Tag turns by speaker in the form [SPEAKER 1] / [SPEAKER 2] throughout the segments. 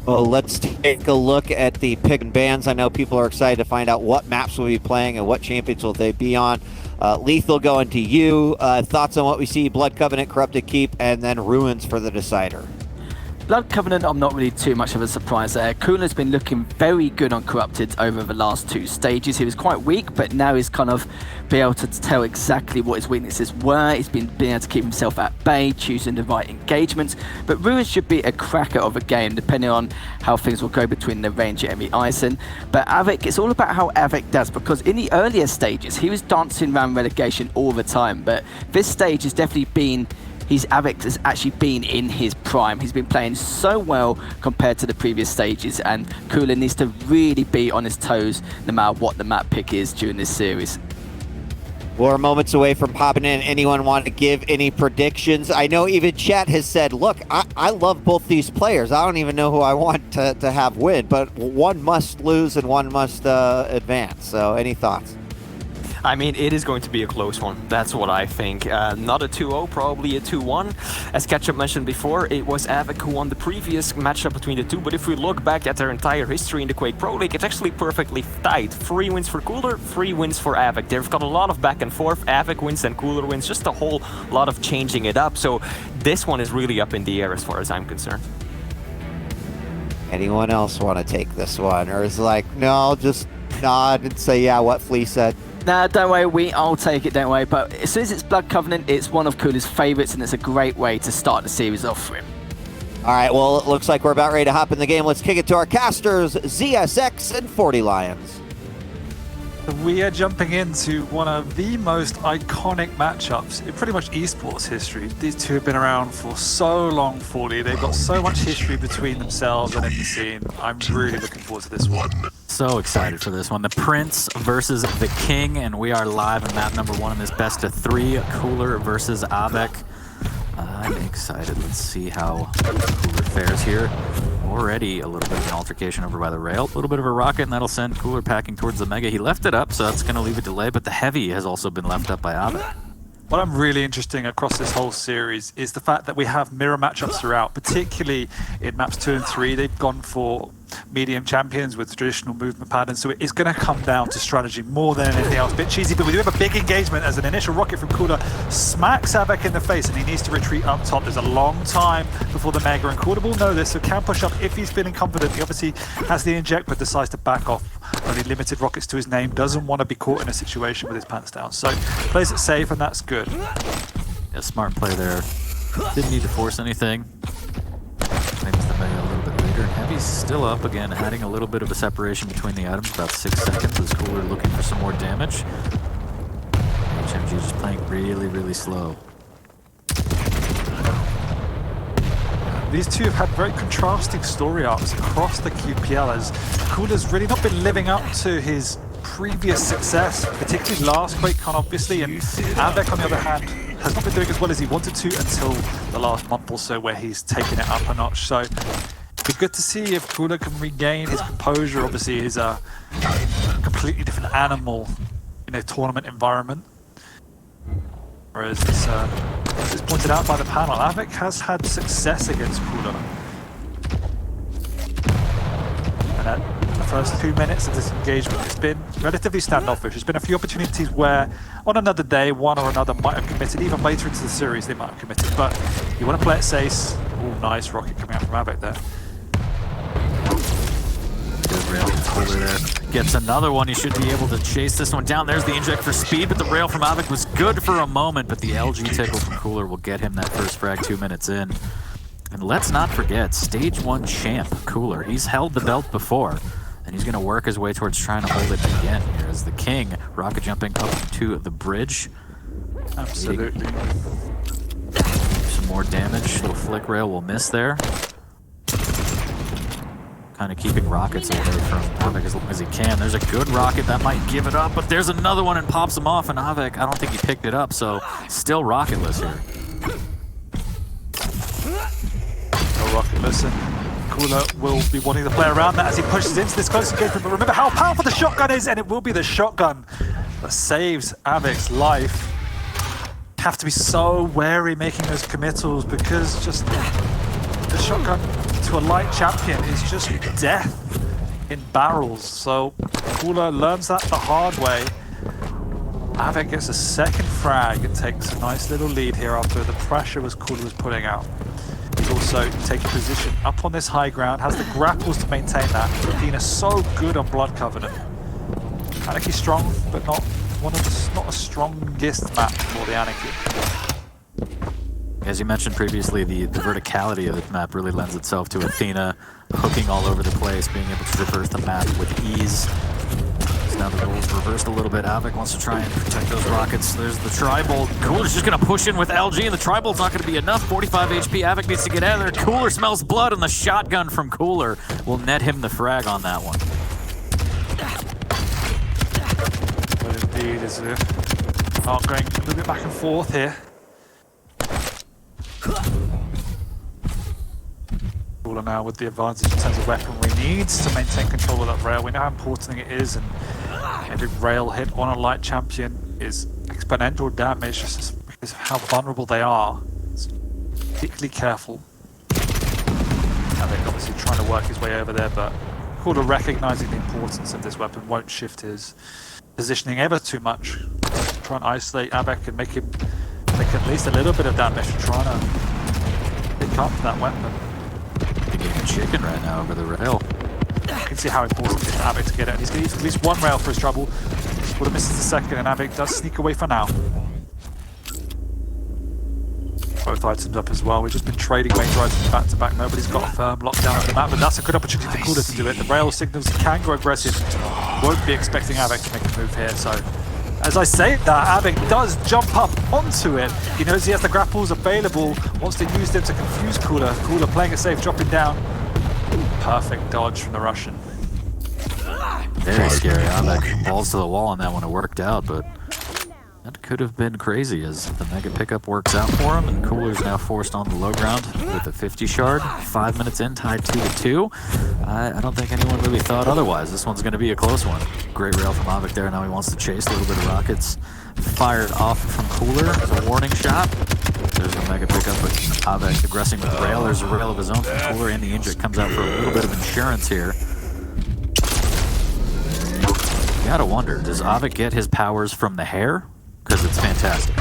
[SPEAKER 1] Well, let's take a look at the pick and bans. I know people are excited to find out what maps we'll be playing and what champions will they be on. Lethal going to you. Thoughts on what we see? Blood Covenant, Corrupted Keep, and then Ruins for the decider.
[SPEAKER 2] Blood Covenant, I'm not really too much of a surprise there. coollerz been looking very good on Corrupted over the last 2 stages. He was quite weak, but now he's kind of been able to tell exactly what his weaknesses were. He's been able to keep himself at bay, choosing the right engagements. But Ruins should be a cracker of a game, depending on how things will go between the Ranger and the Ison. But Av3k, it's all about how Av3k does, because in the earlier stages, he was dancing around relegation all the time. But this stage has definitely been Av3k has actually been in his prime. He's been playing so well compared to the previous stages, and coollerz needs to really be on his toes no matter what the map pick is during this series.
[SPEAKER 1] We're moments away from popping in. Anyone want to give any predictions? I know even chat has said, look, I love both these players. I don't even know who I want to have win, but one must lose and one must advance. So any thoughts?
[SPEAKER 3] I mean, it is going to be a close one. That's what I think. Not a 2-0, probably a 2-1. As Ketchup mentioned before, it was Av3k who won the previous matchup between the two. But if we look back at their entire history in the Quake Pro League, it's actually perfectly tied. 3 wins for coollerz, 3 wins for Av3k. They've got a lot of back and forth. Av3k wins and coollerz wins. Just a whole lot of changing it up. So this one is really up in the air as far as I'm concerned.
[SPEAKER 1] Anyone else want to take this one? Or is it like, no, just nod and say, yeah, what Flea said?
[SPEAKER 2] Nah, don't worry, I'll take it, don't worry. But as soon as it's Blood Covenant, it's one of coollerz favorites, and it's a great way to start the series off for him.
[SPEAKER 1] All right, well, it looks like we're about ready to hop in the game. Let's kick it to our casters, ZSX and 40 Lions.
[SPEAKER 4] We are jumping into one of the most iconic matchups in pretty much esports history. These two have been around for so long, 40. They've got so much history between themselves and in the scene. I'm really looking forward to this one.
[SPEAKER 5] So excited for this one. The Prince versus the King, and we are live on map number 1 in this best of 3, coollerz versus Av3k. I'm excited. Let's see how coollerz fares here. Already a little bit of an altercation over by the rail. A little bit of a rocket, and that'll send coollerz packing towards the Mega. He left it up, so that's going to leave a delay, but the Heavy has also been left up by Av3k.
[SPEAKER 4] What I'm really interesting across this whole series is the fact that we have mirror matchups throughout, particularly in maps 2 and 3. They've gone for medium champions with traditional movement patterns, so it's going to come down to strategy more than anything else. A bit cheesy, but we do have a big engagement as an initial rocket from coollerz smacks Av3k in the face, and he needs to retreat up top. There's a long time before the Mega, and coollerz will know this, so can push up if he's feeling confident. He obviously has the inject, but decides to back off. Only limited rockets to his name, doesn't want to be caught in a situation with his pants down, so plays it safe, and that's good.
[SPEAKER 5] Yeah, smart play there. Didn't need to force anything. Maybe the Mega a little bit later. And Heavy's still up again, adding a little bit of a separation between the items, about 6 seconds as coollerz looking for some more damage. HMG just playing really, really slow.
[SPEAKER 4] These two have had very contrasting story arcs across the QPL, as coollerz really not been living up to his previous success, particularly last QuakeCon obviously, and Av3k on the other hand has not been doing as well as he wanted to until the last month or so, where he's taken it up a notch. So it'd be good to see if coollerz can regain his composure. Obviously he's a completely different animal in a tournament environment, whereas as pointed out by the panel, Av3k has had success against coollerz. And at the first 2 minutes of this engagement, it's been relatively standoffish. There's been a few opportunities where, on another day, one or another might have committed. Even later into the series, they might have committed. But you want to play it safe. Oh, nice rocket coming out from Av3k there.
[SPEAKER 5] Good rail from coollerz there. Gets another one. He should be able to chase this one down. There's the inject for speed, but the rail from Av3k was good for a moment, but the LG tickle from coollerz will get him that first frag 2 minutes in. And let's not forget, Stage 1 champ, coollerz. He's held the belt before, and he's going to work his way towards trying to hold it again here as the King rocket jumping up to the bridge.
[SPEAKER 4] Absolutely.
[SPEAKER 5] Some more damage. Little flick rail will miss there. Kind of keeping rockets away from Av3k as long as he can. There's a good rocket that might give it up, but there's another one and pops him off, and Av3k, I don't think he picked it up, so still rocketless here.
[SPEAKER 4] No rocketless, and coollerz will be wanting to play around that as he pushes into this close engagement, but remember how powerful the shotgun is, and it will be the shotgun that saves Av3k's life. Have to be so wary making those committals, because just the shotgun to a light champion is just death in barrels. So coollerz learns that the hard way. Av3k gets a second frag and takes a nice little lead here after the pressure coollerz was putting out. He's also taking position up on this high ground, has the grapples to maintain that. Athena's so good on Blood Covenant. Anarchy's strong, but not a strongest map for the Anarchy.
[SPEAKER 5] As you mentioned previously, the verticality of this map really lends itself to Athena hooking all over the place, being able to traverse the map with ease. So now the roles reversed a little bit. Av3k wants to try and protect those rockets. There's the tri-bolt. coollerz just going to push in with LG, and the tri-bolt's not going to be enough. 45 HP. Av3k needs to get out of there. coollerz smells blood, and the shotgun from coollerz will net him the frag on that one.
[SPEAKER 4] But indeed, is going a little bit back and forth here. coollerz now with the advantage in terms of weaponry, needs to maintain control of that rail. We know how important it is, and every rail hit on a light champion is exponential damage just because of how vulnerable they are. It's particularly careful. Av3k obviously trying to work his way over there, but coollerz recognizing the importance of this weapon won't shift his positioning ever too much. Try and isolate Av3k and make him take at least a little bit of damage, trying to pick up that weapon.
[SPEAKER 5] Getting chicken right now over the rail.
[SPEAKER 4] You can see how important it is for Av3k to get it, and he's going to use at least one rail for his trouble. Would have misses the second, and Av3k does sneak away for now. Both items up as well. We've just been trading major items back to back. Nobody's got a firm lockdown of the map, but that's a good opportunity for coollerz to do it. The rail signals he can go aggressive. Won't be expecting Av3k to make a move here, so as I say that, Av3k does jump up onto it. He knows he has the grapples available, wants to use them to confuse coollerz. coollerz playing it safe, dropping down. Perfect dodge from the Russian.
[SPEAKER 5] Very scary. Av3k balls to the wall on that one. It worked out, but that could have been crazy as the mega pickup works out for him, and coollerz now forced on the low ground with a 50 shard. 5 minutes in, tied 2-2. I don't think anyone really thought otherwise. This one's going to be a close one. Great rail from Av3k there. Now he wants to chase. A little bit of rockets fired off from coollerz as a warning shot. There's a mega pickup, but Av3k aggressing with the rail. There's a rail of his own from coollerz, and the inject comes out for a little bit of insurance here. You gotta wonder, does Av3k get his powers from the hair? Because it's fantastic.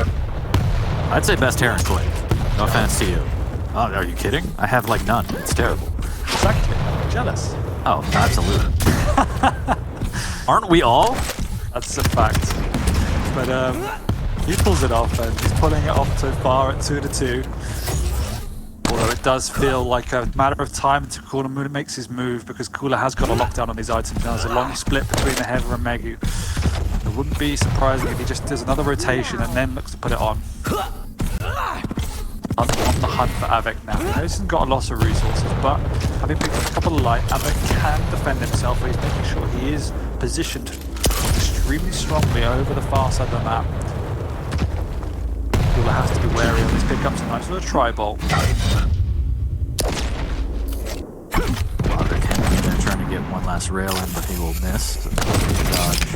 [SPEAKER 5] I'd say best hair in Quake. No offense to you. Oh, are you kidding? I have like none. It's terrible.
[SPEAKER 4] Exactly. I'm jealous.
[SPEAKER 5] Oh, absolutely. Aren't we all?
[SPEAKER 4] That's a fact. But he pulls it off, and he's pulling it off so far at 2-2. Although it does feel like a matter of time until coollerz makes his move, because coollerz has got a lockdown on these items. Now there's a long split between the Heather and Megu. It wouldn't be surprising if he just does another rotation and then looks to put it on. On the hunt for Av3k now. He knows he's got a loss of resources, but having picked up a couple of light, Av3k can defend himself, but he's making sure he is positioned extremely strongly over the far side of the map. coollerz has to be wary of his pickups. A nice little tri-bolt.
[SPEAKER 5] They're trying to get one last rail in, but he will miss. Dodge.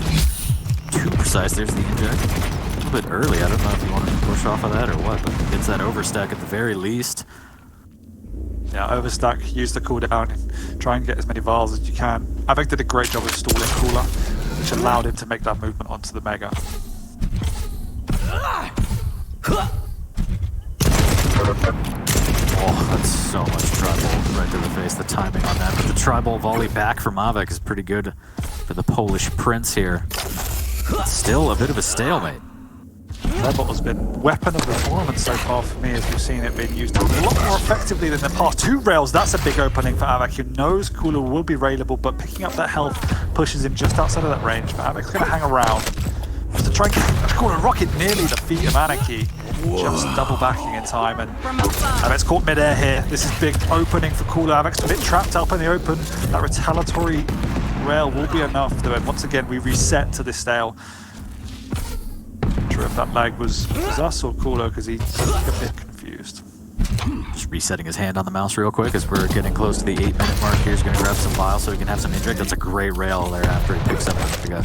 [SPEAKER 5] Too precise. There's the inject. A little bit early. I don't know if he wanted to push off of that or what, but he gets that overstack at the very least.
[SPEAKER 4] Yeah, overstack, use the cooldown, try and get as many vials as you can. Av3k did a great job of stalling coollerz, which allowed him to make that movement onto the Mega.
[SPEAKER 5] Oh, that's so much tri-bolt right to the face. The timing on that, but the tri-bolt volley back from Av3k is pretty good for the Polish Prince here. Still a bit of a stalemate.
[SPEAKER 4] Tri-bolt has been weapon of the tournament so far for me, as we've seen it being used a lot more effectively than the past. 2 rails, that's a big opening for Av3k, who knows coollerz will be railable, but picking up that health pushes him just outside of that range. But Av3k's going to hang around. Wants to try and get coollerz rocket nearly the feet of Anarchy. Just double backing in time, and Av3k's caught mid-air here. This is big opening for coollerz. Av3k's a bit trapped up in the open. That retaliatory rail will be enough, though, and once again we reset to this stale. Not sure if that lag was us or coollerz, because he's a bit confused.
[SPEAKER 5] Just resetting his hand on the mouse real quick as we're getting close to the 8-minute mark here. He's going to grab some vials so he can have some inject. That's a great rail there after he picks up the guy.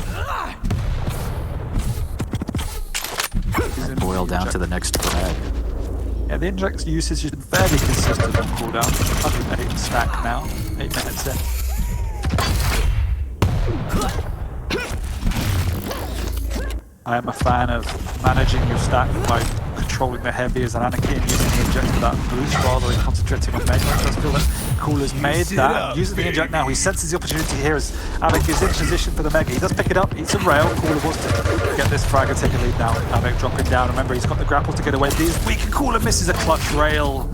[SPEAKER 5] And boil down to the next frag.
[SPEAKER 4] Yeah, the inject's usage has been fairly consistent on cooldown. 108 stack now, 8 minutes in. I am a fan of managing your stack by controlling the heavy as an Anarchy and using the inject for that boost rather than concentrating on Mega. I just feel that coollerz made that. Using the inject now, he senses the opportunity here as Av3k is in position for the Mega. He does pick it up, eats a rail. Coollerz wants to get this frag and take a lead now. Av3k dropping down. Remember, he's got the grapple to get away. These weak and coollerz misses a clutch rail.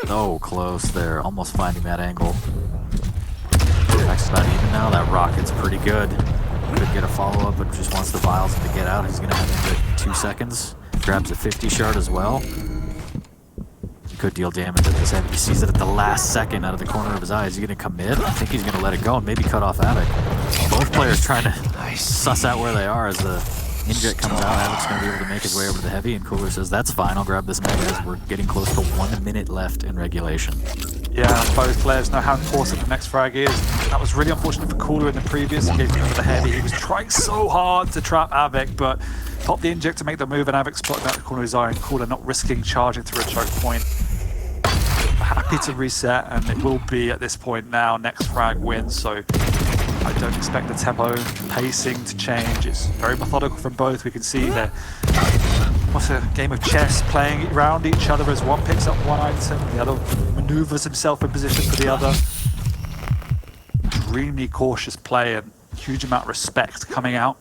[SPEAKER 5] So close there, almost finding that angle. Next not even now, that rocket's pretty good. Could get a follow-up, but just wants the vials to get out. He's going to have inject in 2 seconds. Grabs a 50 shard as well. He could deal damage at this end. He sees it at the last second out of the corner of his eye. Is he going to commit? I think he's going to let it go and maybe cut off Av3k. Both players trying to suss out where they are as the inject comes out. Av3k's going to be able to make his way over to the heavy, and coollerz says, that's fine, I'll grab this Mega as we're getting close to 1 minute left in regulation.
[SPEAKER 4] Yeah, both players know how important the next frag is. That was really unfortunate for coollerz in the previous engagement with the heavy. He was trying so hard to trap Av3k, but popped the inject to make the move, and Av3k spotted out the corner of his eye, and coollerz not risking charging through a choke point. Happy to reset, and it will be at this point now. Next frag wins, so I don't expect the tempo pacing to change. It's very methodical from both. We can see that what's a game of chess, playing around each other as one picks up one item, the other maneuvers himself in position for the other. Extremely cautious play and huge amount of respect coming out.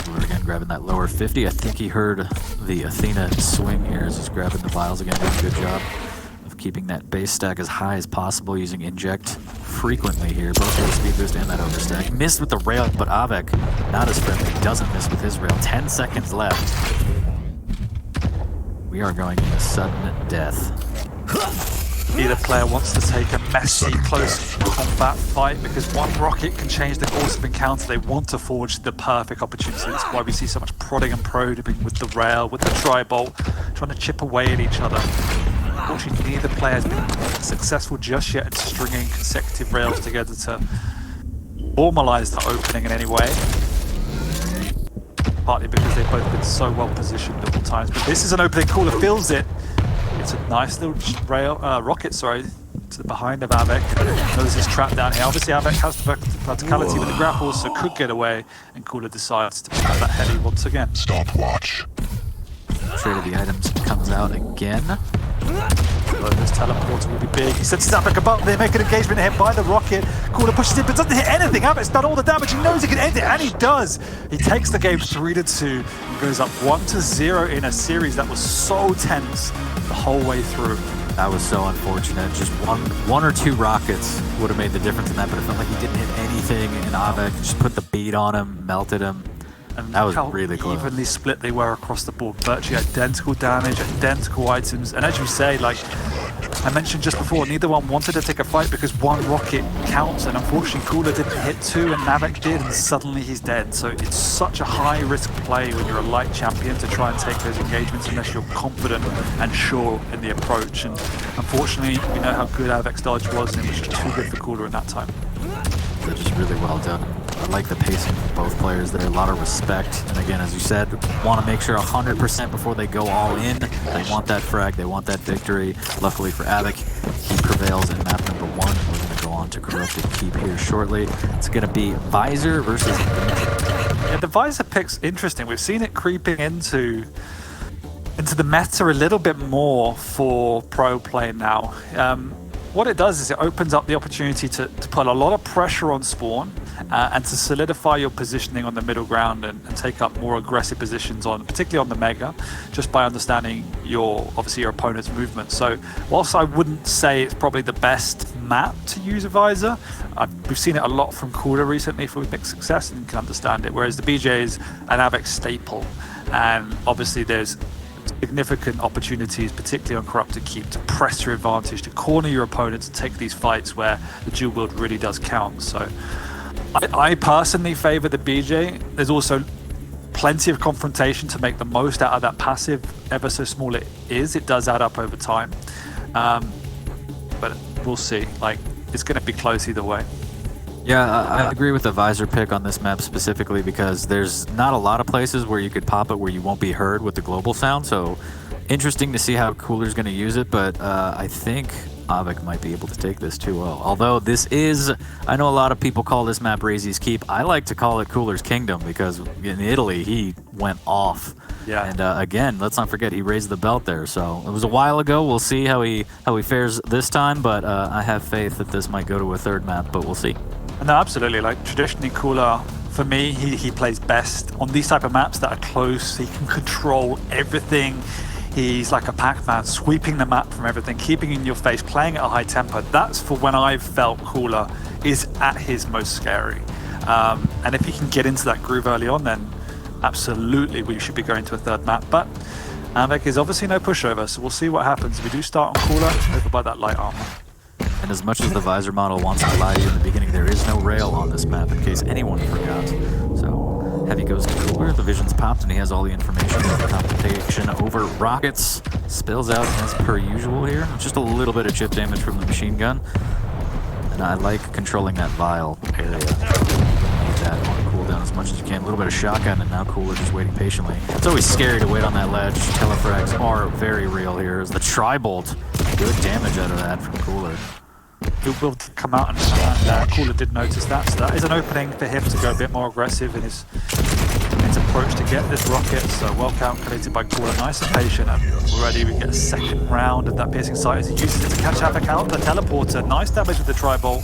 [SPEAKER 5] We're again grabbing that lower 50. I think he heard the Athena swing here as he's grabbing the vials again. Doing a good job of keeping that base stack as high as possible, using inject frequently here. Both with the speed boost and that overstack. Missed with the rail, but Av3k not as friendly. Doesn't miss with his rail. 10 seconds left. We are going into sudden death.
[SPEAKER 4] Either player wants to take a messy, close combat fight because one rocket can change the course of encounter. They want to forge the perfect opportunity. That's why we see so much prodding and probing with the rail, with the tri-bolt, trying to chip away at each other. Unfortunately, neither player has been successful just yet at stringing consecutive rails together to formalize the opening in any way. Partly because they've both been so well positioned at all times. But this is an opening. coollerz feels it. It's a nice little rail, rocket, to the behind of Av3k. Knows he's trapped down here. Obviously, Av3k has the verticality with the grapple, so could get away. And coollerz decides to pick up that heavy once again.
[SPEAKER 6] Stopwatch.
[SPEAKER 5] Trade of the items comes out again.
[SPEAKER 4] This teleporter will be big. He sends Av3k above. They make an engagement hit by the rocket. coollerz pushes in, but doesn't hit anything. Av3k's done all the damage. He knows he can end it, and he does. He takes the game 3-2 and goes up 1-0 in a series that was so tense the whole way through.
[SPEAKER 5] That was so unfortunate. Just one or two rockets would have made the difference in that, but it felt like he didn't hit anything, and Av3k just put the beat on him, melted him.
[SPEAKER 4] And
[SPEAKER 5] that was
[SPEAKER 4] how
[SPEAKER 5] really close.
[SPEAKER 4] Evenly split they were across the board. Virtually identical damage, identical items. And as you say, like I mentioned just before, neither one wanted to take a fight because one rocket counts. And unfortunately, coollerz didn't hit two and Av3k did, and suddenly he's dead. So it's such a high-risk play when you're a light champion to try and take those engagements unless you're confident and sure in the approach. And unfortunately, we know how good Av3k's dodge was, and it was just too good for coollerz in that time.
[SPEAKER 5] They're just really well done. I like the pacing of both players there, a lot of respect. And again, as you said, want to make sure 100% before they go all in. They want that frag, they want that victory. Luckily for Av3k, he prevails in map number 1. We're going to go on to Corrupted Keep here shortly. It's going to be Visor versus...
[SPEAKER 4] Yeah, the Visor pick's interesting. We've seen it creeping into the meta a little bit more for pro play now. What it does is it opens up the opportunity to put a lot of pressure on spawn and to solidify your positioning on the middle ground and take up more aggressive positions on, particularly on the Mega, just by understanding obviously your opponent's movement. So whilst I wouldn't say it's probably the best map to use a Visor, we've seen it a lot from coollerz recently with mixed success and can understand it, whereas the BJ is an Av3k staple, and obviously there's significant opportunities, particularly on Corrupted Keep, to press your advantage, to corner your opponent, to take these fights where the dual wield really does count. So I personally favor the BJ. There's also plenty of confrontation to make the most out of that passive, ever so small it is. It does add up over time. But we'll see. Like, it's going to be close either way.
[SPEAKER 5] Yeah, I agree with the visor pick on this map specifically because there's not a lot of places where you could pop it where you won't be heard with the global sound. So interesting to see how coollerz going to use it, but I think Av3k might be able to take this 2-0. Although this is, I know a lot of people call this map Razy's Keep. I like to call it coollerz Kingdom because in Italy he went off.
[SPEAKER 4] Yeah.
[SPEAKER 5] And again, let's not forget he raised the belt there. So it was a while ago. We'll see how he fares this time, but I have faith that this might go to a third map, but we'll see.
[SPEAKER 4] No, absolutely. Like traditionally, coollerz for me, he plays best on these type of maps that are close. He can control everything. He's like a Pac-Man, sweeping the map from everything, keeping in your face, playing at a high tempo. That's for when I've felt coollerz is at his most scary. And if he can get into that groove early on, then absolutely we should be going to a third map. But Av3k is obviously no pushover, so we'll see what happens. We do start on coollerz over by that light armor.
[SPEAKER 5] And as much as the visor model wants to lie to you in the beginning, there is no rail on this map, in case anyone forgot. So Heavy goes to coollerz, the vision's popped, and he has all the information. The competition over rockets spills out as per usual here. Just a little bit of chip damage from the machine gun. And I like controlling that vial area. Need that on cooldown as much as you can. A little bit of shotgun, and now coollerz just waiting patiently. It's always scary to wait on that ledge. Telefrags are very real here. As the tri-bolt, good damage out of that from coollerz.
[SPEAKER 4] It will come out, and coollerz did notice that, so that is an opening for him to go a bit more aggressive in his approach to get this rocket. So well calculated by coollerz, nice and patient, and already we get a second round of that piercing sight as he uses it to catch Av3k out. The teleporter, nice damage with the tri-bolt.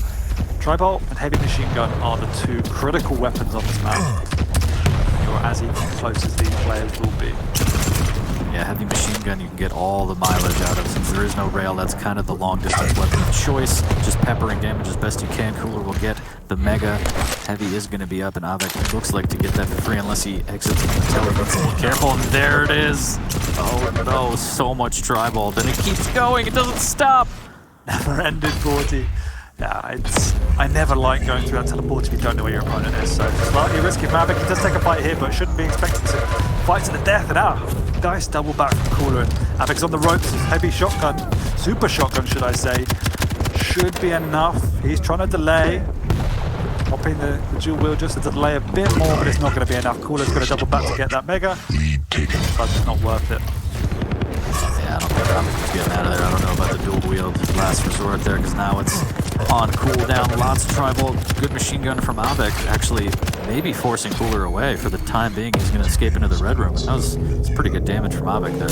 [SPEAKER 4] Tri-bolt and heavy machine gun are the two critical weapons on this map. You're as close as these players will be.
[SPEAKER 5] Yeah, heavy machine gun you can get all the mileage out of. Since there is no rail, that's kind of the long distance weapon of choice. Just peppering damage as best you can. Coollerz will get the mega. Heavy is going to be up, and Av3k looks like to get that for free unless he exits from the teleporter. Careful, and there it is. Oh no, so much tri-bolt, and it keeps going. It doesn't stop.
[SPEAKER 4] Never-ended 40. Yeah, I never like going through that teleport if you don't know where your opponent is. So slightly risky for Av3k. He does take a fight here, but shouldn't be expected to fight to the death. And nice double back from coollerz. Av3k's on the ropes. Heavy shotgun, super shotgun, should I say, should be enough. He's trying to delay, popping the dual wheel just to delay a bit more, but it's not going to be enough. Coollerz's going to double back to get that mega, but it's not worth it.
[SPEAKER 5] Yeah, I don't think Av3k's getting out of there. I don't know about the dual wield last resort there, because now it's on cooldown. Lots of tri-bolt, good machine gun from Av3k, actually maybe forcing coollerz away for the time being. He's going to escape into the red room. That's pretty good damage from Av3k there.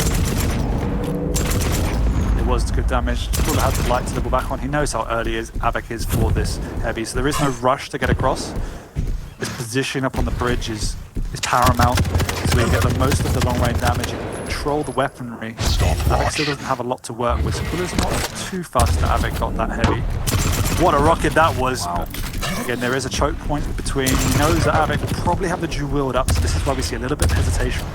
[SPEAKER 4] It was good damage. Coollerz had the light to double back on. He knows how early Av3k is for this heavy, so there is no rush to get across. His position up on the bridge is paramount, so you get the most of the long range damage. You can control the weaponry. Av3k still doesn't have a lot to work with, so coollerz not too fast that Av3k got that heavy. What a rocket that was! Wow. Again, there is a choke point between. He knows that Av3k will probably have the dual wield up, so this is why we see a little bit of hesitation.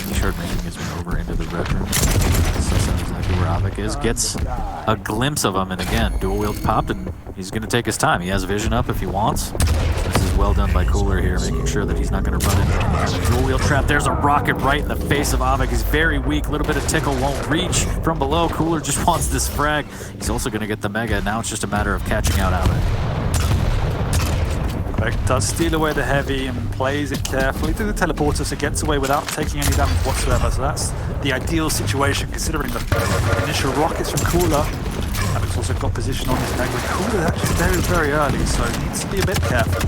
[SPEAKER 5] He started making his way over into the red room. This is exactly where Av3k is. Gets a glimpse of him, and again, dual wield popped, and he's going to take his time. He has vision up if he wants. This is well done by coollerz here, making sure that he's not going to run into any kind of dual wheel trap. There's a rocket right in the face of Av3k. He's very weak. A little bit of tickle won't reach from below. coollerz just wants this frag. He's also going to get the mega. Now it's just a matter of catching out Av3k.
[SPEAKER 4] Av3k does steal away the heavy and plays it carefully through the teleporter, so gets away without taking any damage whatsoever. So that's the ideal situation considering the initial rockets from coollerz. Av3k's also got position on his mega. coollerz actually very, very early, so he needs to be a bit careful.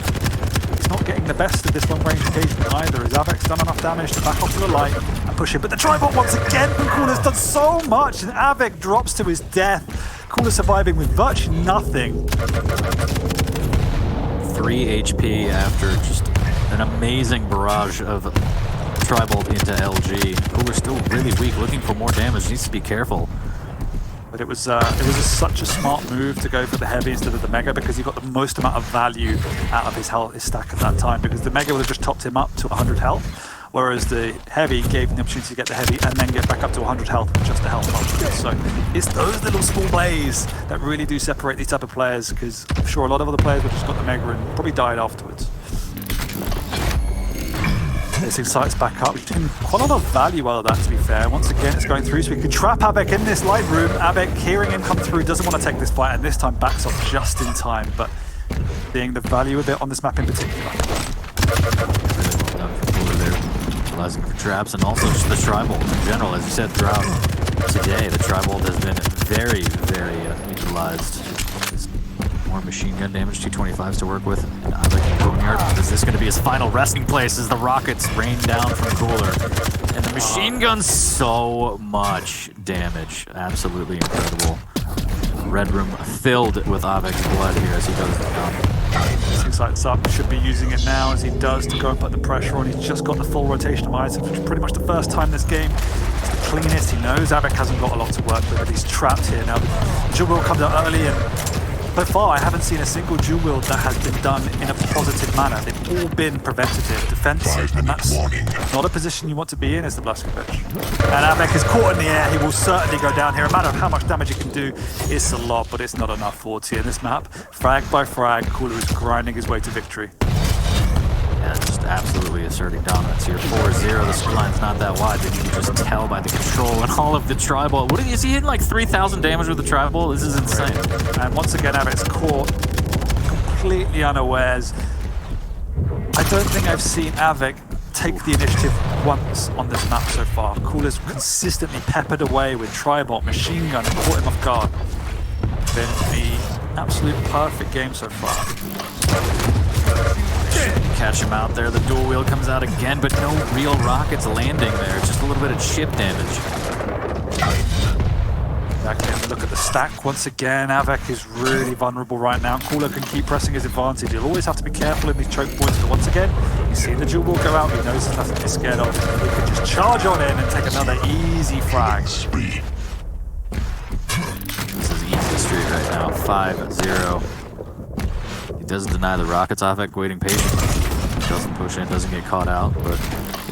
[SPEAKER 4] He's not getting the best of this long range engagement either, as Av3k's done enough damage to back off to the light and push him. But the tri-bolt once again from coollerz done so much, and Av3k drops to his death. coollerz surviving with virtually nothing.
[SPEAKER 5] 3 HP after just an amazing barrage of tri-bolt into LG. coollerz still really weak, looking for more damage, needs to be careful.
[SPEAKER 4] But it was such a smart move to go for the heavy instead of the mega, because he got the most amount of value out of his health, his stack at that time, because the mega would have just topped him up to 100 health, whereas the heavy gave him the opportunity to get the heavy and then get back up to 100 health with just the health pump. So it's those little small plays that really do separate these type of players, because I'm sure a lot of other players would have just got the mega and probably died afterwards. Piercing sights back up. We've seen quite a lot of value out of that, to be fair. Once again, it's going through, so we can trap Av3k in this light room. Av3k, hearing him come through, doesn't want to take this fight, and this time backs off just in time, but seeing the value of it on this map in particular.
[SPEAKER 5] Really well done for Cooler there, utilizing for traps, and also just the tri-bolt in general. As you said throughout today, the tri-bolt has been very, very utilized. More machine gun damage, 225s to work with. And Av3k Boneyard, is this going to be his final resting place as the rockets rain down from Cooler? And the machine gun's so much damage. Absolutely incredible. Red room filled with Av3k's blood here as he goes down.
[SPEAKER 4] Piercing sights up, should be using it now as he does to go and put the pressure on. He's just got the full rotation of items, which is pretty much the first time this game. It's the cleanest. He knows Av3k hasn't got a lot to work with, but he's trapped here now. The dual wield comes out early, and so far, I haven't seen a single dual wield that has been done in a positive manner. They've all been preventative, defensive, and that's not a position you want to be in as the Blazkowicz. And Av3k is caught in the air. He will certainly go down here. A matter of how much damage he can do is a lot, but it's not enough for T in this map. Frag by frag, Cooler is grinding his way to victory.
[SPEAKER 5] Yeah, just absolutely asserting dominance here. 4-0, the scoreline's not that wide, but you can just tell by the control and all of the tri-bolt. What is he hitting, like 3,000 damage with the tri-bolt? This is insane.
[SPEAKER 4] And once again, Av3k's caught completely unawares. I don't think I've seen Av3k take the initiative once on this map so far. Coollerz consistently peppered away with tri-bolt, machine gun, and caught him off guard. Been the absolute perfect game so far.
[SPEAKER 5] Catch him out there. The dual wheel comes out again, but no real rockets landing there. Just a little bit of chip damage.
[SPEAKER 4] Exactly. Look at the stack once again. Av3k is really vulnerable right now. Cooler can keep pressing his advantage. He'll always have to be careful in these choke points, but once again, he's seen the dual wheel go out. He knows there's nothing to be scared of. He can just charge on in and take another easy frag.
[SPEAKER 5] This is easy street right now. 5-0. He doesn't deny the rockets. Av3k waiting patiently. Doesn't push in, doesn't get caught out, but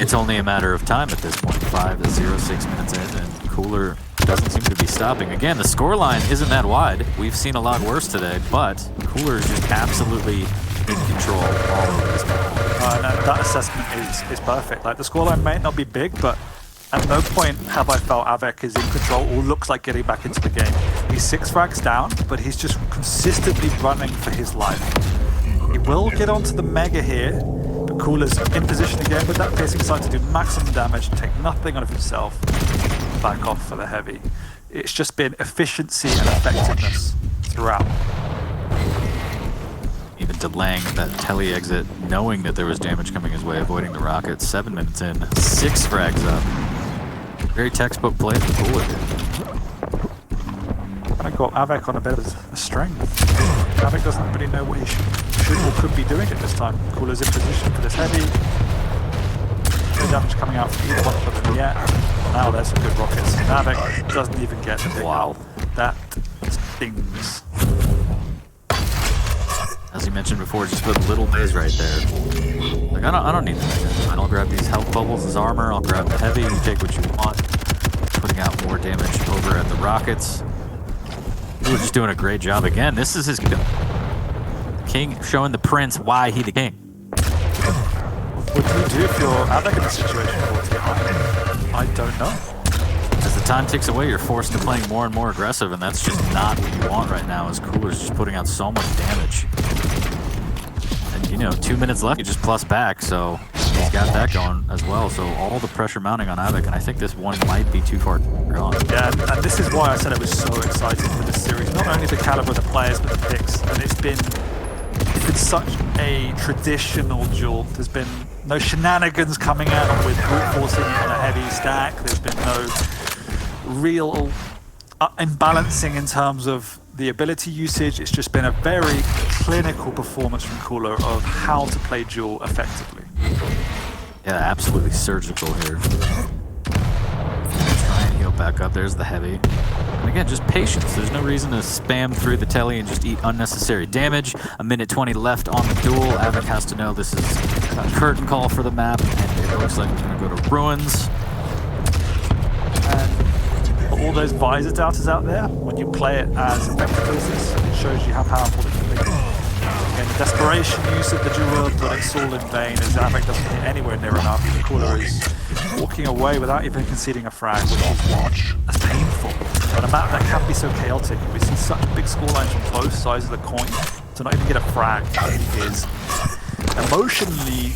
[SPEAKER 5] it's only a matter of time at this point. 5-0, 6 minutes in, and Cooler doesn't seem to be stopping. Again, the scoreline isn't that wide. We've seen a lot worse today, but Cooler is just absolutely in control all over this map.
[SPEAKER 4] No, that assessment is perfect. Like, the scoreline may not be big, but at no point have I felt Av3k is in control or looks like getting back into the game. He's 6 frags down, but he's just consistently running for his life. He will get onto the mega here, but Coolerz in position again with that piercing sight to do maximum damage and take nothing out of himself. Back off for the heavy. It's just been efficiency and effectiveness throughout.
[SPEAKER 5] Even delaying that tele exit, knowing that there was damage coming his way, avoiding the rockets. 7 minutes in, 6 frags up. Very textbook play for Cooler here.
[SPEAKER 4] I got Av3k on a bit of a string. Av3k doesn't really know what he should or could be doing at this time. Coolerz in position for this heavy. No damage coming out from either one of them yet. Now there's some good rockets. Av3k doesn't even get the big
[SPEAKER 5] Wow.
[SPEAKER 4] That stings.
[SPEAKER 5] As you mentioned before, just put little days right there. Like, I don't need that. I'll grab these health bubbles as armor. I'll grab the heavy. You take what you want. Putting out more damage over at the rockets. We're just doing a great job again. This is his king, showing the prince why he the king.
[SPEAKER 4] What do you do if you're Av3k in this situation? I don't know.
[SPEAKER 5] As the time ticks away, you're forced to playing more and more aggressive, and that's just not what you want right now, as Coolerz just putting out so much damage. And, you know, 2 minutes left, you just plus back, so he's got that going as well. So all the pressure mounting on Av3k, and I think this one might be too far gone.
[SPEAKER 4] Yeah, and this is why I said I was so excited for this series. Not only the caliber of the players, but the picks. And it's been such a traditional duel. There's been no shenanigans coming out with brute forcing it on a heavy stack. There's been no real imbalancing in terms of the ability usage. It's just been a very clinical performance from Cooler of how to play duel effectively.
[SPEAKER 5] Yeah, absolutely surgical here. Try and heal back up. There's the heavy. And again, just patience. There's no reason to spam through the telly and just eat unnecessary damage. 1:20 left on the duel. Av3k has to know this is a curtain call for the map, and it looks like we're going to go to ruins.
[SPEAKER 4] And all those visor doubters out there, when you play it as effectively as this, it shows you how powerful it can be. Again, the desperation use of the duel, but it's all in vain as Av3k doesn't hit anywhere near enough. The cooler is walking away without even conceding a frag, which is that's painful. On a map that can be so chaotic, we see such big scorelines from both sides of the coin. To not even get a frag is emotionally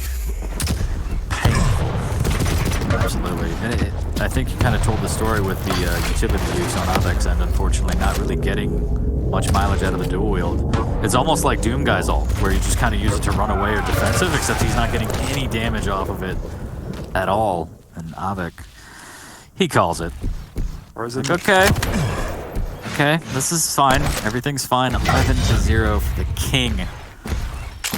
[SPEAKER 4] painful.
[SPEAKER 5] Absolutely. And I think you kind of told the story with the utility use on Av3k's end, unfortunately, not really getting much mileage out of the dual wield. It's almost like Doom Guy's ult, where you just kind of use it to run away or defensive, except he's not getting any damage off of it at all. And Av3k, he calls it.
[SPEAKER 4] Or is it?
[SPEAKER 5] Like, okay, this is fine. Everything's fine. 11-0 for the King. And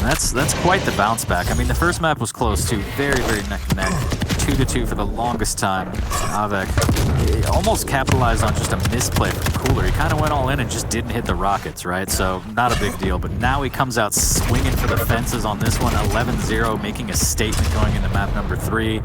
[SPEAKER 5] that's quite the bounce back. I mean, the first map was close too, very, very neck and neck. 2-2 for the longest time. Av3k almost capitalized on just a misplay from coollerz. He kind of went all in and just didn't hit the rockets, right? So not a big deal. But now he comes out swinging for the fences on this one. 11-0, making a statement going into map number 3.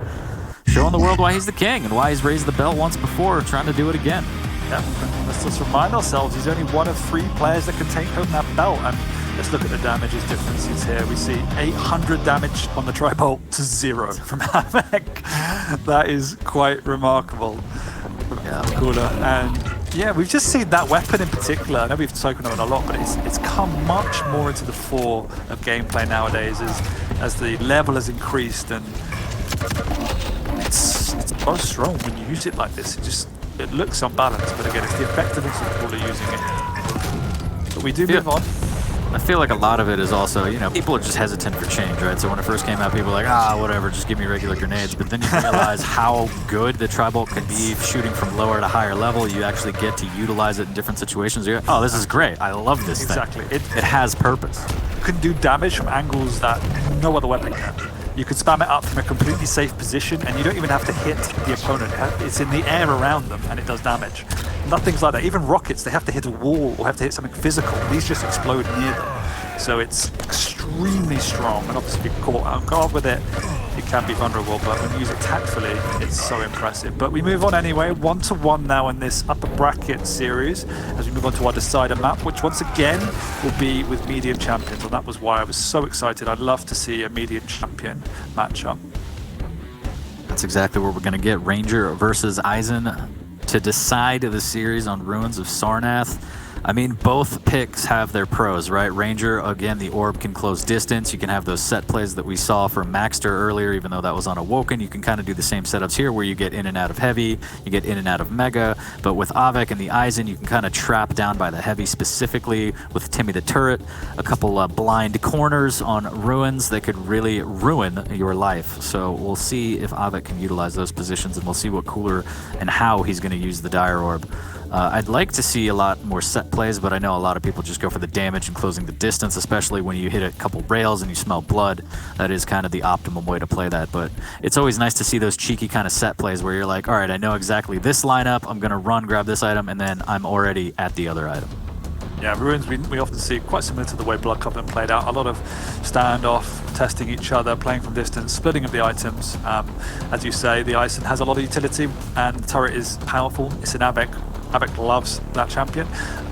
[SPEAKER 5] Showing the world why he's the king and why he's raised the belt once before, trying to do it again.
[SPEAKER 4] Yeah, let's just remind ourselves he's only one of 3 players that can take home that belt. And let's look at the damages differences here. We see 800 damage on the tri-bolt to 0 from Av3k. That is quite remarkable from coollerz. And yeah, we've just seen that weapon in particular. I know we've spoken about it a lot, but it's come much more into the fore of gameplay nowadays as the level has increased, and it's so strong when you use it like this. It looks unbalanced, but again, it's the effectiveness of coollerz using it. But we do move on.
[SPEAKER 5] I feel like a lot of it is also, you know, people are just hesitant for change, right? So when it first came out, people were like, whatever, just give me regular grenades. But then you realize how good the tri-bolt can be shooting from lower to higher level. You actually get to utilize it in different situations. You're like, oh, this is great. I love this thing.
[SPEAKER 4] Exactly.
[SPEAKER 5] It has purpose.
[SPEAKER 4] You can do damage from angles that no other weapon can. You can spam it up from a completely safe position, and you don't even have to hit the opponent. It's in the air around them, and it does damage. Nothing's like that. Even rockets, they have to hit a wall or have to hit something physical. These just explode near them. So it's extremely strong, and obviously if you caught out guard with it, it can be vulnerable, but when you use it tactfully, it's so impressive. But we move on anyway, 1-1 now in this upper bracket series, as we move on to our decider map, which once again will be with medium champions, and that was why I was so excited. I'd love to see a medium champion matchup.
[SPEAKER 5] That's exactly what we're going to get. Ranger versus Eisen to decide the series on Ruins of Sarnath. I mean, both picks have their pros, right? Ranger, again, the orb can close distance. You can have those set plays that we saw from Maxter earlier, even though that was on Awoken. You can kind of do the same setups here where you get in and out of heavy, you get in and out of mega. But with Av3k and the Eisen, you can kind of trap down by the heavy, specifically with Timmy the Turret. A couple blind corners on Ruins that could really ruin your life. So we'll see if Av3k can utilize those positions, and we'll see what coollerz and how he's going to use the Dire Orb. I'd like to see a lot more set plays, but I know a lot of people just go for the damage and closing the distance, especially when you hit a couple rails and you smell blood. That is kind of the optimum way to play that, but it's always nice to see those cheeky kind of set plays where you're like, all right, I know exactly this lineup, I'm going to run, grab this item, and then I'm already at the other item.
[SPEAKER 4] Yeah, Ruins we often see quite similar to the way Blood Covenant played out. A lot of standoff, testing each other, playing from distance, splitting of the items. As you say, the Eisen has a lot of utility, and the turret is powerful. It's an Av3k. Av3k loves that champion.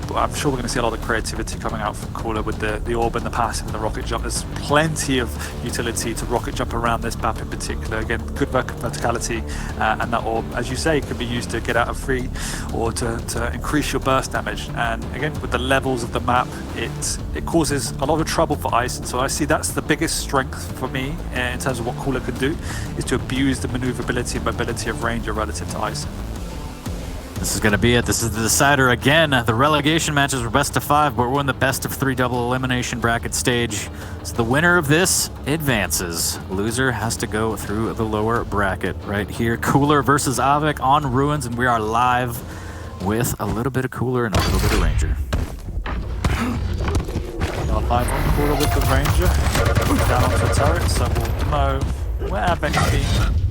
[SPEAKER 4] But I'm sure we're going to see a lot of creativity coming out from coollerz with the orb and the passive and the rocket jump. There's plenty of utility to rocket jump around this map in particular. Again, good verticality, and that orb, as you say, can be used to get out of free or to increase your burst damage. And again, with the levels of the map, it causes a lot of trouble for Eisen. So I see that's the biggest strength for me in terms of what coollerz can do, is to abuse the maneuverability and mobility of Ranger relative to Eisen.
[SPEAKER 5] This is going to be it. This is the decider again. The relegation matches were best of 5, but we're in the best of 3 double elimination bracket stage. So the winner of this advances. Loser has to go through the lower bracket right here. coollerz versus Av3k on Ruins, and we are live with a little bit of coollerz and a little bit of Ranger.
[SPEAKER 4] Not live on coollerz with the Ranger. Down onto the turret, so we'll know where Av3k's been.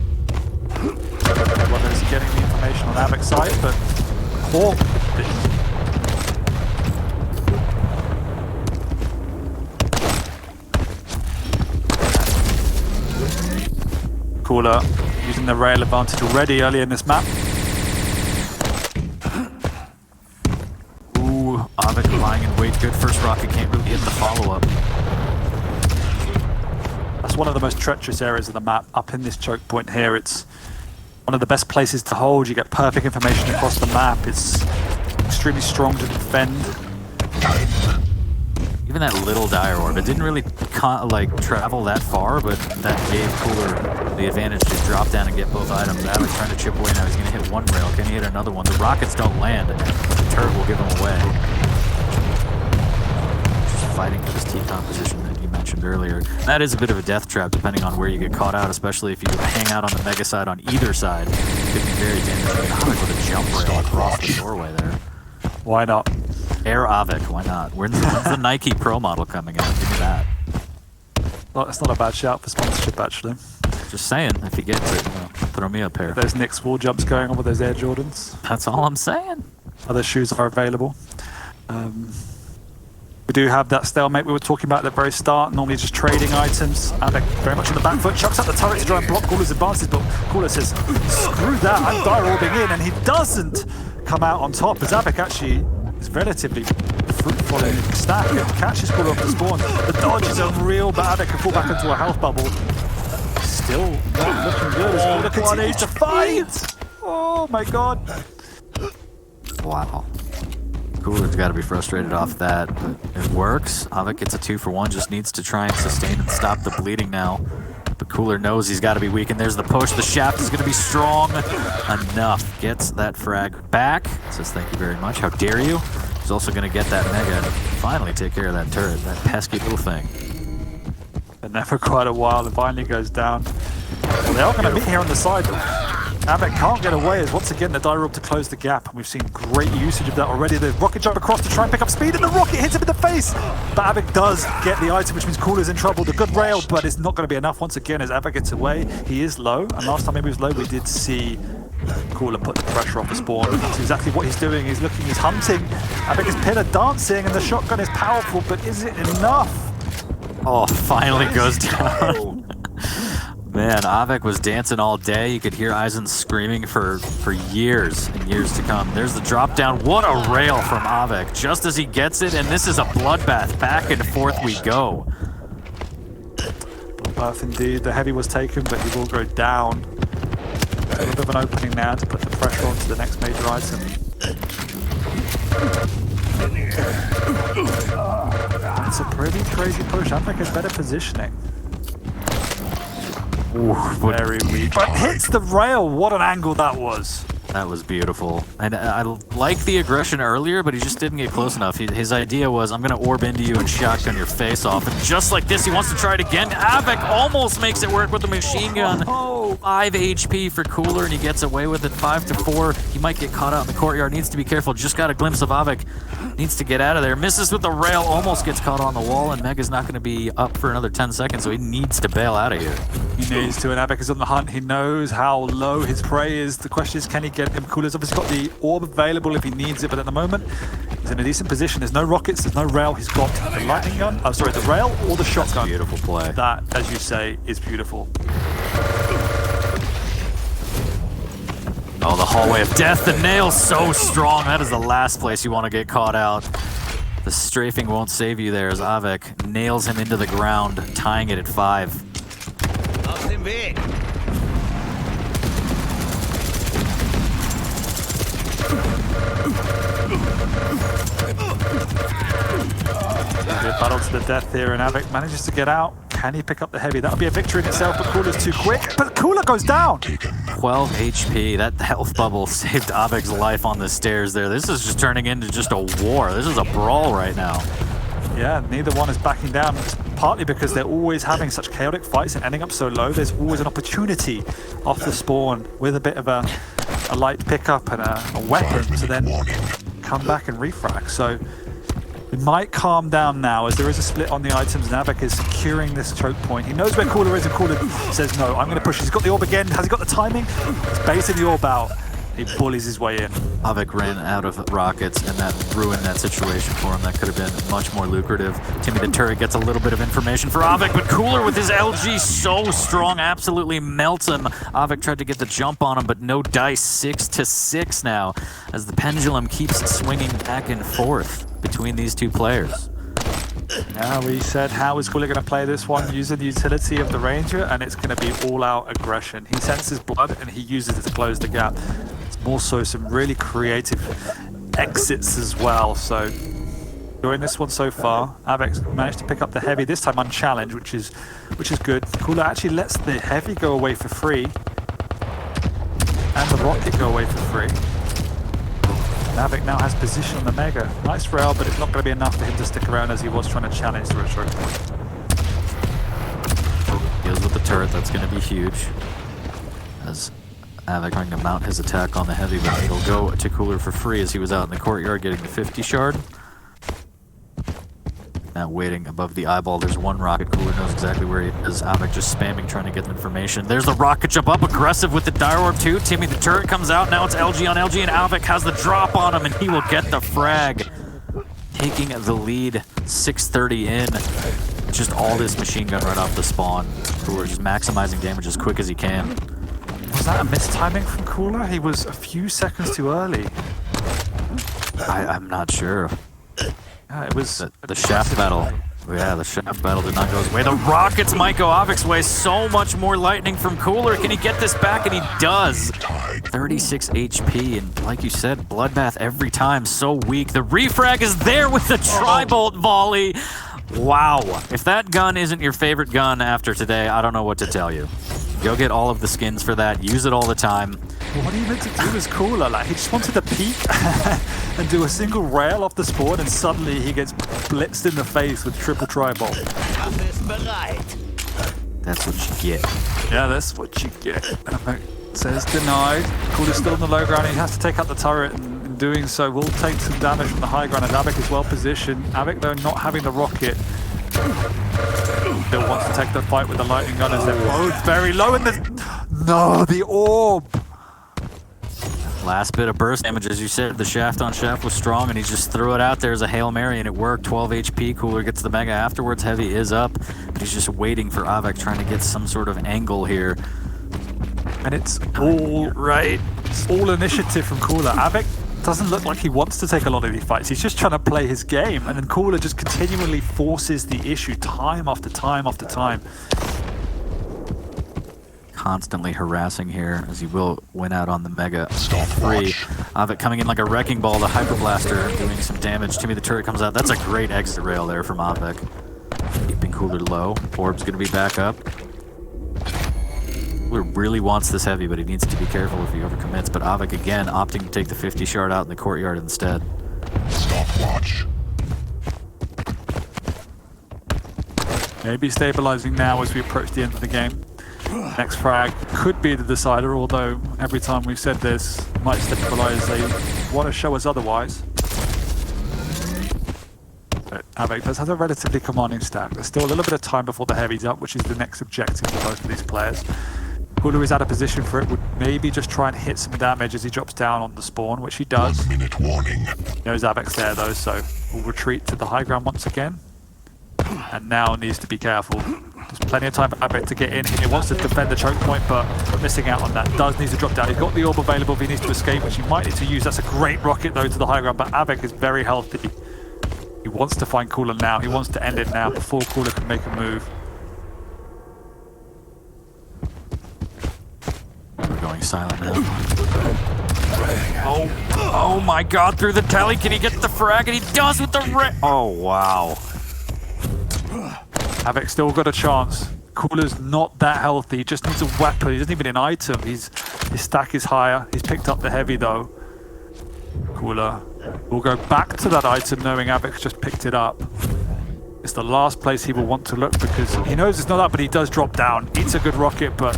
[SPEAKER 4] Whether it's getting the information on Av3k's side, but core. coollerz using the rail advantage already early in this map.
[SPEAKER 5] Av3k lying in wait good first rocket, can't really hit the follow-up.
[SPEAKER 4] That's one of the most treacherous areas of the map. Up in this choke point here, it's one of the best places to hold. You get perfect information across the map. It's extremely strong to defend.
[SPEAKER 5] Even that little dire orb, it didn't really travel that far, but that gave Cooler the advantage to drop down and get both items. Av3k trying to chip away now. He's going to hit one rail. Can he hit another one? The rockets don't land. The turret will give him away. Just fighting for this T-con position that you mentioned earlier. That is a bit of a death trap depending on where you get caught out, especially if you hang out on the mega side on either side. It could be very dangerous. Av3k with a jump rail across the doorway there.
[SPEAKER 4] Why not?
[SPEAKER 5] Air Av3k, why not? When's the Nike Pro model coming out? Give me that.
[SPEAKER 4] Well, that's not a bad shout for sponsorship, actually.
[SPEAKER 5] Just saying, if he gets it, throw me a pair.
[SPEAKER 4] Those Knicks wall jumps going on with those Air Jordans.
[SPEAKER 5] That's all I'm saying.
[SPEAKER 4] Other shoes are available. We do have that stalemate we were talking about at the very start, normally just trading items. Av3k very much on the back foot, chucks up the turret to try and block coollerz advances, but coollerz says, screw that, I'm dire orbing in, and he doesn't come out on top, as Av3k actually is relatively fruitful in his stack and catches coolerz off the spawn. The dodge is unreal, but Av3k can fall back into a health bubble. Still not looking good as coolerz continues to fight! Oh my god.
[SPEAKER 5] Wow. Cooler's got to be frustrated off that, but it works. Av3k gets a 2-for-1, just needs to try and sustain and stop the bleeding now. But Cooler knows he's got to be weak, and there's the push. The shaft is going to be strong enough. Gets that frag back. Says thank you very much. How dare you? He's also going to get that mega and finally take care of that turret, that pesky little thing.
[SPEAKER 4] Been there for quite a while, and finally goes down. Well, they are going to meet here on the side. Av3k can't get away as once again the dire orb to close the gap, and we've seen great usage of that already. The rocket jump across to try and pick up speed, and the rocket hits him in the face! But Av3k does get the item, which means coolerz in trouble. The good rail, but it's not going to be enough once again as Av3k gets away. He is low, and last time he was low we did see Cooler put the pressure off the spawn. That's exactly what he's doing. He's looking, he's hunting. Av3k is pillar dancing, and the shotgun is powerful, but is it enough?
[SPEAKER 5] Oh, finally goes down. Man, Av3k was dancing all day. You could hear Eisen screaming for years and years to come. There's the drop down. What a rail from Av3k. Just as he gets it, and this is a bloodbath. Back and forth we go.
[SPEAKER 4] Bloodbath indeed. The heavy was taken, but he will go down. A little bit of an opening now to put the pressure onto the next major item. It's a pretty crazy push. Av3k has better positioning.
[SPEAKER 5] Ooh,
[SPEAKER 4] Very weak. But hits the rail. What an angle that was.
[SPEAKER 5] That was beautiful. And I liked the aggression earlier, but he just didn't get close enough. His idea was, I'm going to orb into you and shotgun your face off. And just like this, he wants to try it again. Av3k almost makes it work with the machine gun. 5 HP for Cooler, and he gets away with it. 5-4. He might get caught out in the courtyard. Needs to be careful. Just got a glimpse of Av3k. Needs to get out of there. Misses with the rail. Almost gets caught on the wall, and Mega's not going to be up for another 10 seconds, so he needs to bail out of here.
[SPEAKER 4] He needs to, and Av3k is on the hunt. He knows how low his prey is. The question is, can he get him? Coolerz obviously got the orb available if he needs it, but at the moment, he's in a decent position. There's no rockets, there's no rail. He's got the lightning gun, oh sorry, the rail or the shotgun.
[SPEAKER 5] Beautiful play.
[SPEAKER 4] That, as you say, is beautiful.
[SPEAKER 5] Oh, the hallway of death. The nail's so strong. That is the last place you want to get caught out. The strafing won't save you there as Av3k nails him into the ground, tying it at 5.
[SPEAKER 4] Battle to the death here, and Av3k manages to get out. Can he pick up the heavy? That'll be a victory in itself, but Cooler's too quick. But Cooler goes down!
[SPEAKER 5] 12 HP. That health bubble saved Av3k's life on the stairs there. This is just turning into just a war. This is a brawl right now.
[SPEAKER 4] Yeah, neither one is backing down. It's partly because they're always having such chaotic fights and ending up so low. There's always an opportunity off the spawn with a bit of a light pickup and a weapon to then come back and refrag. So it might calm down now as there is a split on the items, and Av3k is securing this choke point. He knows where Cooler is, and Cooler says, no, I'm going to push. He's got the orb again. Has he got the timing? He's basing the orb out. He bullies his way in.
[SPEAKER 5] Av3k ran out of rockets, and that ruined that situation for him. That could have been much more lucrative. Timmy the turret gets a little bit of information for Av3k, but Cooler with his LG so strong, absolutely melts him. Av3k tried to get the jump on him, but no dice. 6-6 now, as the pendulum keeps swinging back and forth. between these two players.
[SPEAKER 4] Now we said, how is Cooler going to play this one? Using the utility of the Ranger, and it's going to be all-out aggression. He senses blood, and he uses it to close the gap. It's more so some really creative exits as well. So, during this one so far, Av3k managed to pick up the heavy, this time unchallenged, which is good. Cooler actually lets the heavy go away for free, and the rocket go away for free. Av3k now has position on the Mega. Nice rail, but it's not going to be enough for him to stick around as he was trying to challenge the retro point.
[SPEAKER 5] Deals with the turret, that's going to be huge. As Av3k trying to mount his attack on the heavy, but it'll go to Cooler for free as he was out in the courtyard getting the 50 shard. Now waiting above the eyeball, there's one rocket. Cooler knows exactly where he is. Av3k just spamming, trying to get the information. There's the rocket jump up, aggressive with the dire orb too. Timmy, the turret comes out, now it's LG on LG, and Av3k has the drop on him, and he will get the frag. Taking the lead, 6:30 in. Just all this machine gun right off the spawn. Cooler just maximizing damage as quick as he can.
[SPEAKER 4] Was that a mistiming from Cooler? He was a few seconds too early.
[SPEAKER 5] I'm not sure.
[SPEAKER 4] It was
[SPEAKER 5] the shaft battle. Yeah, the shaft battle did not go his way. The rockets might go Av3k's way. So much more lightning from Cooler. Can he get this back? And he does. 36 HP, and like you said, bloodbath every time. So weak. The refrag is there with the tri-bolt volley. Wow. If that gun isn't your favorite gun after today, I don't know what to tell you. Go get all of the skins for that. Use it all the time.
[SPEAKER 4] What are you meant to do as Cooler? Like, he just wanted to peek and do a single rail off the spawn, and suddenly he gets blitzed in the face with triple tri-bolt.
[SPEAKER 5] That's what you get.
[SPEAKER 4] Yeah, that's what you get. Says denied. Cooler's still on the low ground. He has to take out the turret, and in doing so will take some damage from the high ground, and Av3k is well positioned. Av3k, though, not having the rocket, still wants to take the fight with the lightning gun as they're both very low in the orb.
[SPEAKER 5] Last bit of burst damage, as you said, the shaft on shaft was strong, and he just threw it out there as a Hail Mary, and it worked. 12 HP, Cooler gets the Mega afterwards. Heavy is up, but he's just waiting for Av3k, trying to get some sort of angle here.
[SPEAKER 4] And it's all right. It's all initiative from Cooler. Av3k doesn't look like he wants to take a lot of these fights. He's just trying to play his game, and then Cooler just continually forces the issue time after time after time.
[SPEAKER 5] Constantly harassing here, as he will win out on the Mega. Free. Av3k coming in like a wrecking ball. The Hyper Blaster doing some damage. Timmy the turret comes out. That's a great exit rail there from Av3k. Keeping Cooler low. Orb's going to be back up. Cooler really wants this heavy, but he needs to be careful if he overcommits. But Av3k again opting to take the 50 shard out in the courtyard instead.
[SPEAKER 6] Stopwatch.
[SPEAKER 4] Maybe stabilizing now as we approach the end of the game. Next frag could be the decider, although every time we've said this, might stabilize, they want to show us otherwise. But Av3k does have a relatively commanding stack. There's still a little bit of time before the heavy's up, which is the next objective for both of these players. Cooler is out of position for it, would maybe just try and hit some damage as he drops down on the spawn, which he does.
[SPEAKER 6] 1 minute warning.
[SPEAKER 4] He knows Av3k's there though, so we'll retreat to the high ground once again. And now needs to be careful. There's plenty of time for Av3k to get in. He wants to defend the choke point, but missing out on that. Does need to drop down. He's got the orb available if he needs to escape, which he might need to use. That's a great rocket though to the high ground, but Av3k is very healthy. He wants to find Cooler now. He wants to end it now before Cooler can make a move.
[SPEAKER 5] We're going silent now. Oh my god, through the telly, can he get the frag? And he does with the oh wow.
[SPEAKER 4] Av3k still got a chance. Cooler's not that healthy. He just needs a weapon. He doesn't even need an item. His stack is higher. He's picked up the heavy though. Cooler will go back to that item knowing Av3k's just picked it up. It's the last place he will want to look because he knows it's not up, but he does drop down. Eats a good rocket, but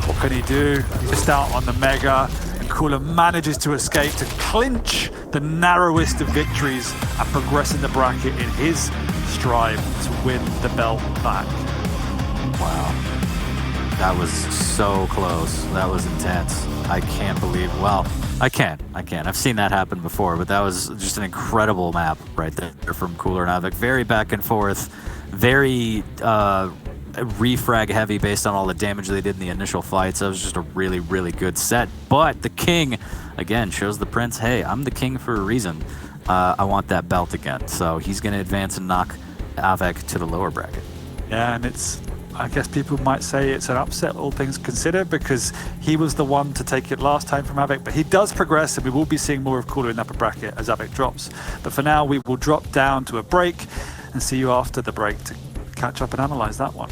[SPEAKER 4] what can he do? He missed out on the Mega, and Cooler manages to escape to clinch the narrowest of victories and progress in the bracket in his strive to win the belt back.
[SPEAKER 5] Wow. That was so close. That was intense. I can't believe, well, I can. I've seen that happen before, but that was just an incredible map right there from Cooler and Av3k. Very back and forth, very refrag heavy based on all the damage they did in the initial fights. That was just a really, really good set. But the king, again, shows the prince, hey, I'm the king for a reason. I want that belt again. So he's going to advance and knock Av3k to the lower bracket.
[SPEAKER 4] Yeah, and it's, I guess people might say it's an upset, all things considered, because he was the one to take it last time from Av3k, but he does progress, and we will be seeing more of Cooler in the upper bracket as Av3k drops. But for now, we will drop down to a break and see you after the break to catch up and analyze that one.